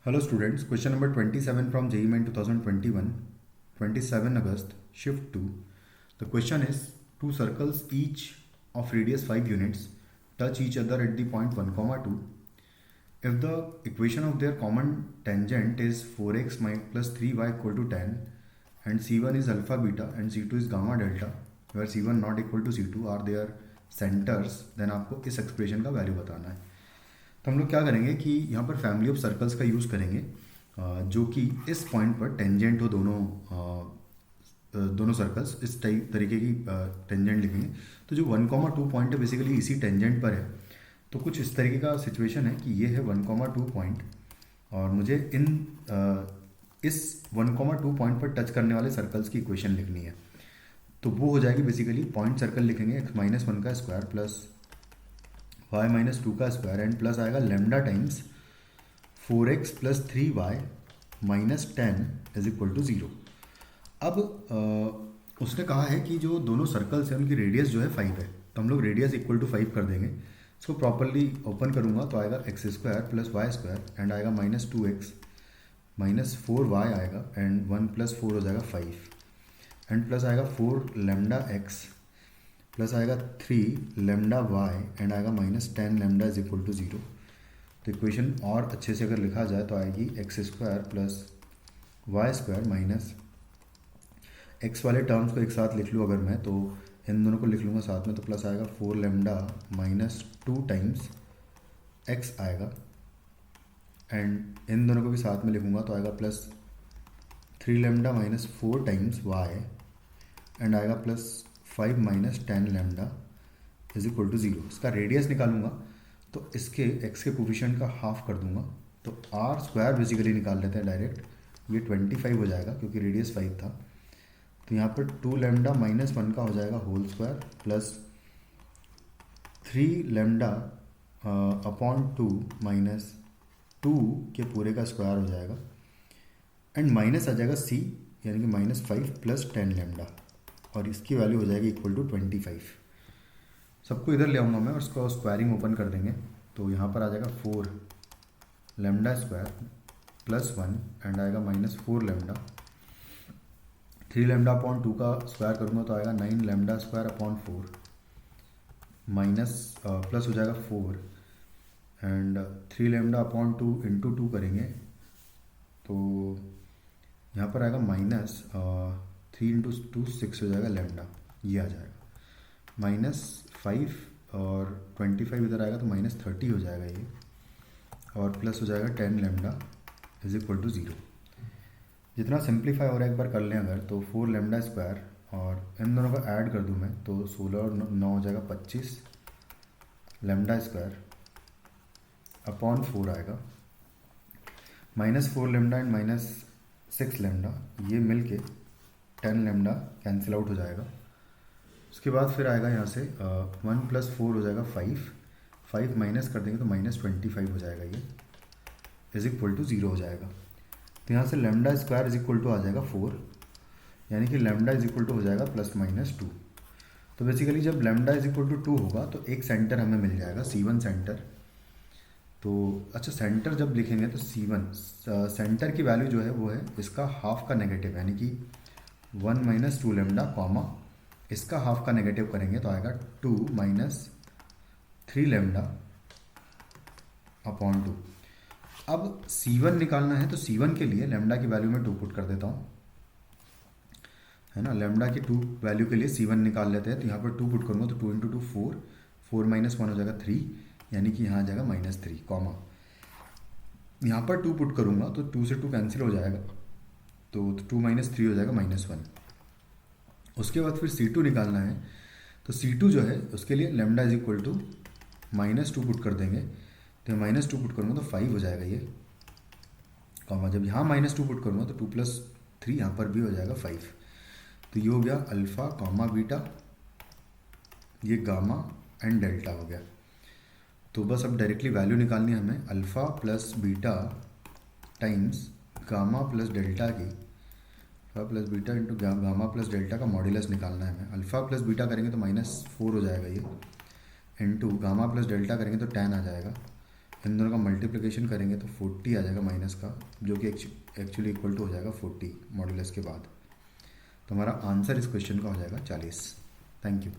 Hello students, question number 27 from JEE Main 2021, 27 August, shift 2. The question is, two circles each of radius 5 units touch each other at the point 1, 2. If the equation of their common tangent is 4x plus 3y equal to 10 and C1 is alpha beta and C2 is gamma delta where C1 not equal to C2 are their centers, then आपको इस expression का value बताना है। तो हम लोग क्या करेंगे कि यहाँ पर फैमिली ऑफ सर्कल्स का यूज़ करेंगे जो कि इस पॉइंट पर टेंजेंट हो दोनों सर्कल्स इस तरीके की टेंजेंट लिखेंगे। तो जो 1,2 पॉइंट है बेसिकली इसी टेंजेंट पर है। तो कुछ इस तरीके का सिचुएशन है कि ये है 1,2 पॉइंट और मुझे इस 1,2 पॉइंट पर टच करने वाले सर्कल्स की इक्वेशन लिखनी है। तो वो हो जाएगी बेसिकली पॉइंट सर्कल लिखेंगे x-1 का स्क्वायर प्लस y-2 का स्क्वायर एंड प्लस आएगा lambda times 4x plus 3y minus 10 is equal to 0। अब उसने कहा है कि जो दोनों सर्कल्स हैं उनकी रेडियस जो है 5 है, तो हम लोग रेडियस इक्वल टू 5 कर देंगे। इसको प्रॉपरली ओपन करूँगा तो आएगा x square plus y square and आएगा -2x माइनस 4y आएगा एंड 1 प्लस 4 हो जाएगा 5 एंड प्लस आएगा 4 लेमडा x प्लस आएगा 3 लेमडा वाई एंड आएगा -10 लेमडा इज इक्वल टू 0। तो इक्वेशन और अच्छे से अगर लिखा जाए तो आएगी x square plus y square minus x वाले टर्म्स को एक साथ लिख लूँ अगर मैं, तो इन दोनों को लिख लूँगा साथ में, तो प्लस आएगा 4 लेमडा -2 टाइम्स एक्स आएगा एंड इन दोनों को भी साथ में लिखूँगा तो आएगा plus 3 lambda -4 times Y and आएगा plus 5 minus 10 lambda is equal to 0। इसका रेडियस निकालूंगा तो इसके x के कोफिशिएंट का हाफ कर दूंगा, तो आर स्क्वायर बेसिकली निकाल लेते हैं डायरेक्ट। ये 25 हो जाएगा क्योंकि रेडियस 5 था। तो यहाँ पर 2 लेमडा -1 का हो जाएगा whole square plus 3 lambda upon 2 minus 2 के पूरे का स्क्वायर हो जाएगा एंड माइनस आ जाएगा c यानी कि -5 प्लस 10 लेमडा और इसकी वैल्यू हो जाएगी इक्वल टू 25। सबको इधर ले आऊँगा मैं और उसको स्क्वायरिंग ओपन कर देंगे। तो यहाँ पर आ जाएगा 4 लेमडा स्क्वायर प्लस 1 एंड आएगा -4 लेमडा, 3 लेमडा अपॉन 2 का स्क्वायर करूँगा तो आएगा 9 lambda square upon 4 minus plus हो जाएगा 4 एंड 3 लेमडा अपॉन 2 इंटू 2 करेंगे तो यहाँ पर आएगा माइनस 3 इंटू 2 6 हो जाएगा लेमडा, ये आ जाएगा -5 और 25 इधर आएगा तो -30 हो जाएगा ये और प्लस हो जाएगा 10 लेमडा इज इक्वल टू 0। जितना सिंप्लीफाई हो रहा है एक बार कर लें अगर, तो 4 लेमडा स्क्वायर और इन दोनों को ऐड कर दूं मैं तो 16 और 9 हो जाएगा 25 लेमडा स्क्वायर अपॉन 4 आएगा -4 लेमडा एंड -6 लेमडा, ये मिल के 10 लेमडा कैंसिल आउट हो जाएगा। उसके बाद फिर आएगा यहाँ से 1 प्लस 4 हो जाएगा 5 माइनस कर देंगे तो -25 हो जाएगा, ये इज इक्वल टू 0 हो जाएगा। तो यहाँ से lambda square is equal to आ जाएगा 4 यानी कि लेमडा इज इक्वल टू हो जाएगा +-2। तो बेसिकली जब लेमडा इज इक्वल टू 2 होगा तो एक सेंटर हमें मिल जाएगा C1 सेंटर। तो अच्छा, सेंटर जब लिखेंगे तो C1 सेंटर की वैल्यू जो है वो है इसका हाफ का नेगेटिव यानी कि 1 माइनस 2 लेमडा कॉमा इसका हाफ का नेगेटिव करेंगे तो आएगा 2 माइनस 3 लेमडा अपॉन 2। अब C1 निकालना है तो C1 के लिए लेमडा की वैल्यू में 2 पुट कर देता हूँ, है ना। लेमडा की 2 वैल्यू के लिए C1 निकाल लेते हैं तो यहाँ पर 2 पुट करूँगा तो 2 इंटू 2 4 माइनस 1 हो जाएगा 3 यानी कि यहाँ आ जाएगा -3 कॉमा यहाँ पर 2 पुट करूँगा तो 2 से 2 कैंसिल हो जाएगा तो 2 माइनस 3 हो जाएगा -1। उसके बाद फिर C2 निकालना है तो C2 जो है उसके लिए lambda is equal to -2 put कर देंगे तो -2 पुट करूँगा तो 5 हो जाएगा ये कॉमा, जब यहाँ -2 पुट करूँगा तो 2 प्लस 3 यहाँ पर भी हो जाएगा 5। तो ये हो गया अल्फ़ा कॉमा बीटा, ये गामा एंड डेल्टा हो गया। तो बस अब डायरेक्टली वैल्यू निकालनी है हमें, alpha plus beta times gamma plus delta की plus beta into gamma plus delta का मॉड्यूलस निकालना है हमें। अल्फ़ा प्लस बीटा करेंगे तो -4 हो जाएगा ये इंटू गामा प्लस डेल्टा करेंगे तो 10 आ जाएगा इन दोनों का मल्टीप्लिकेशन करेंगे तो 40 आ जाएगा माइनस का, जो कि एक्चुअली इक्वल टू हो जाएगा 40 मॉड्यूलस के बाद। तो हमारा आंसर इस क्वेश्चन का हो जाएगा 40। Thank you.